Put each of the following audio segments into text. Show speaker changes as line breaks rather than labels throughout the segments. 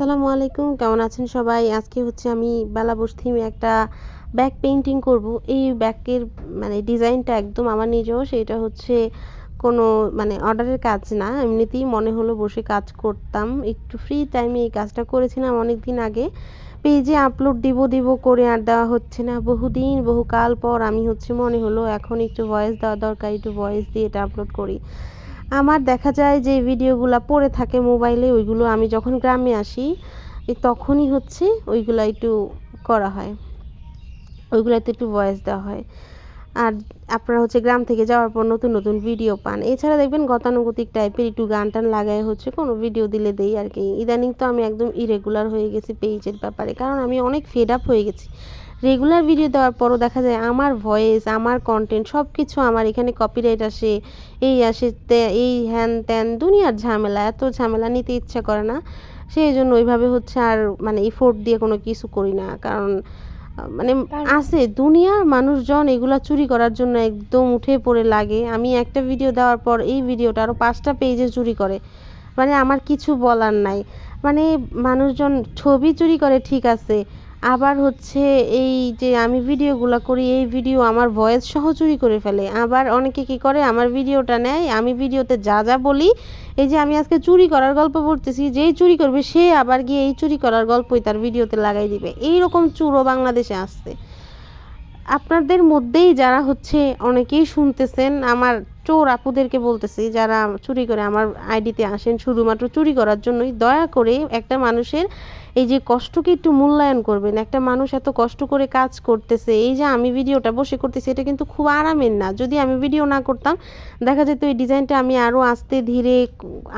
আসসালামু আলাইকুম, কেমন আছেন সবাই? আজকে হচ্ছে আমি বেলাবুশ থিমে একটা ব্যাগ পেইন্টিং করব। এই ব্যাগের ডিজাইনটা একদম আমার নিজেও, সেটা হচ্ছে কোনো অর্ডারের কাজ না, এমনিতেই মনে হলো বসে কাজ করতাম। একটু ফ্রি টাইমে এই কাজটা করেছিলাম অনেক দিন আগে। পেজে আপলোড দিব করে আর দেওয়া হচ্ছে না। বহুদিন বহুকাল পর আমি হচ্ছে মনে হলো এখন একটু ভয়েস দেওয়া দরকার, একটু ভয়েস দিয়ে এটা আপলোড করি। আমার দেখা যায় যে ভিডিওগুলো পড়ে থাকে মোবাইলে, ওইগুলো আমি যখন গ্রামে আসি তখনই হচ্ছে ওইগুলো একটু করা হয়, ওইগুলোতে একটু ভয়েস দেওয়া হয়। আর আপনারা হচ্ছে গ্রাম থেকে যাওয়ার পর নতুন নতুন ভিডিও পান। এছাড়া দেখবেন গতানুগতিক টাইপের একটু গান টান লাগায় হচ্ছে কোনো ভিডিও দিলে দেই আর কি। ইদানিং তো আমি একদম ইরেগুলার হয়ে গেছি পেজের ব্যাপারে, কারণ আমি অনেক ফেড আপ হয়ে গেছি। রেগুলার ভিডিও দেওয়ার পরও দেখা যায় আমার ভয়েস, আমার কন্টেন্ট সব কিছু আমার এখানে কপিরাইট আসে, এই আসে, এই হ্যান ত্যান দুনিয়ার ঝামেলা, এত ঝামেলা নিতে ইচ্ছা করে না। সেই জন্য ওইভাবে হচ্ছে আর এফোর্ট দিয়ে কোনো কিছু করি না। কারণ আছে দুনিয়ার মানুষজন এগুলা চুরি করার জন্য একদম উঠে পড়ে লাগে। আমি একটা ভিডিও দেওয়ার পর এই ভিডিওটা আরও 5টা পেজে চুরি করে, আমার কিছু বলার নাই। মানুষজন ছবি চুরি করে ঠিক আছে, আবার হচ্ছে এই যে আমি ভিডিওগুলো করি এই ভিডিও আমার ভয়েস সহ চুরি করে ফেলে। আবার অনেকে কি করে, আমার ভিডিওটা নেয়, আমি ভিডিওতে যা যা বলি, এই যে আমি আজকে চুরি করার গল্প বলতেছি, যেই চুরি করবে সে আবার গিয়ে এই চুরি করার গল্পই তার ভিডিওতে লাগাই দিবে। এইরকম চুরও বাংলাদেশে আসছে। আপনাদের মধ্যেই যারা হচ্ছে অনেকেই শুনতেছেন, আমার চোর আপুদেরকে বলতেছি, যারা চুরি করে আমার আইডিতে আসেন শুধুমাত্র চুরি করার জন্যই, দয়া করে একটা মানুষের এই যে কষ্টকে একটু মূল্যায়ন করবেন। একটা মানুষ এত কষ্ট করে কাজ করতেছে, এই যে আমি ভিডিওটা বসে করতেছি এটা কিন্তু খুব আরামের না। যদি আমি ভিডিও না করতাম দেখা যেত এই ডিজাইনটা আমি আরও আস্তে ধীরে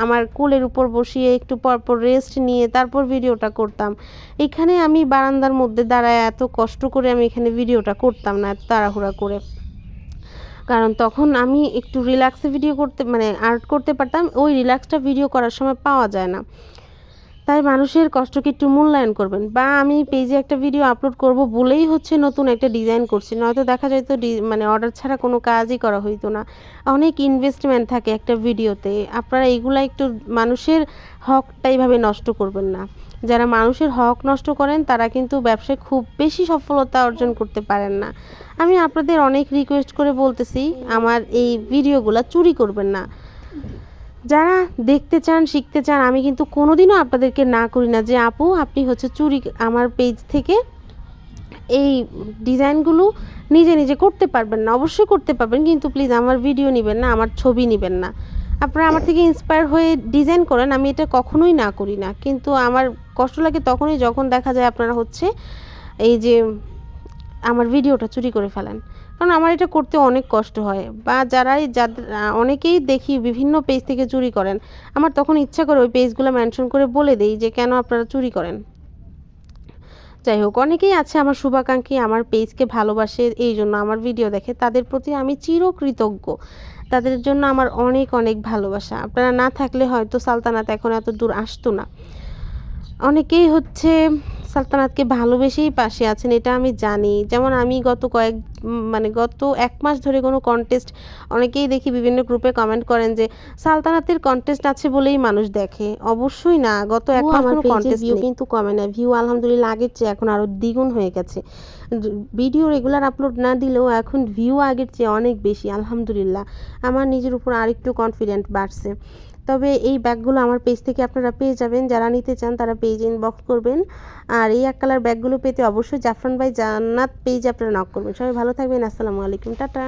আমার কোলের উপর বসিয়ে একটু পরপর রেস্ট নিয়ে তারপর ভিডিওটা করতাম। এখানে আমি বারান্দার মধ্যে দাঁড়ায় এত কষ্ট করে আমি এখানে ভিডিওটা করতাম না এত তাড়াহুড়া করে, কারণ তখন আমি একটু রিল্যাক্সে ভিডিও করতে আর্ট করতে পারতাম। ওই রিল্যাক্সটা ভিডিও করার সময় পাওয়া যায় না। তাই মানুষের কষ্টকে একটু মূল্যায়ন করবেন। বা আমি পেজে একটা ভিডিও আপলোড করব বলেই হচ্ছে নতুন একটা ডিজাইন করছি, নয়তো দেখা যায় তো অর্ডার ছাড়া কোনো কাজই করা হইতো না। অনেক ইনভেস্টমেন্ট থাকে একটা ভিডিওতে। আপনারা এইগুলা একটু মানুষের হকটা এইভাবে নষ্ট করবেন না। যারা মানুষের হক নষ্ট করেন তারা কিন্তু ব্যবসায় খুব বেশি সফলতা অর্জন করতে পারেন না। আমি আপনাদের অনেক রিকোয়েস্ট করে বলতেছি, আমার এই ভিডিওগুলো চুরি করবেন না। যারা দেখতে চান, শিখতে চান, আমি কিন্তু কোনোদিনও আপনাদেরকে না করি না যে আপু আপনি হচ্ছে চুরি আমার পেজ থেকে এই ডিজাইনগুলো নিজে নিজে করতে পারবেন না। অবশ্যই করতে পারবেন, কিন্তু প্লিজ আমার ভিডিও নেবেন না, আমার ছবি নেবেন না। আপনারা আমার থেকে ইন্সপায়ার হয়ে ডিজাইন করেন, আমি এটা কখনোই না করি না। কিন্তু আমার কষ্ট লাগে তখনই যখন দেখা যায় আপনারা হচ্ছে এই যে আমার ভিডিওটা চুরি করে ফেলেন। কারণ আমার এটা করতে অনেক কষ্ট হয়। বা যাদের অনেকেই দেখি বিভিন্ন পেজ থেকে চুরি করেন, আমার তখন ইচ্ছা করে ওই পেজগুলো মেনশন করে বলে দেই যে কেন আপনারা চুরি করেন। যাই হোক, অনেকেই আছে আমার শুভাকাঙ্ক্ষী, আমার পেজকে ভালোবাসে, এই জন্য আমার ভিডিও দেখে, তাদের প্রতি আমি চিরকৃতজ্ঞ। তাদের জন্য আমার অনেক অনেক ভালোবাসা। আপনারা না থাকলে হয়তো সালতানাত এখন এত দূর আসতো না। অনেকেই হচ্ছে সালতানাতকে ভালোবেসেই পাশে আছেন, এটা আমি জানি। যেমন আমি গত 1 মাস ধরে কোনো কন্টেস্ট, অনেকেই দেখি বিভিন্ন গ্রুপে কমেন্ট করেন যে সালতানাতের কন্টেস্ট আছে বলেই মানুষ দেখে। অবশ্যই না, গত 1 মাস কোনো কন্টেস্ট ভিউ কিন্তু কমে না। ভিউ আলহামদুলিল্লাহ আগের চেয়ে এখন আরও দ্বিগুণ হয়ে গেছে। ভিডিও রেগুলার আপলোড না দিলেও এখন ভিউ আগের চেয়ে অনেক বেশি আলহামদুলিল্লাহ। আমার নিজের উপর আরেকটু কনফিডেন্ট বাড়ছে। তবে এই ব্যাগগুলো আমার পেজ থেকে আপনারা পেয়ে যাবেন। যারা নিতে চান তারা পেজে ইনবক্স করবেন। আর এই এক কালার ব্যাগগুলো পেতে অবশ্যই জাফরান ভাই জান্নাত পেজে আপনারা নক করবেন। সবাই ভালো থাকবেন। আসসালামু আলাইকুম, টাটা।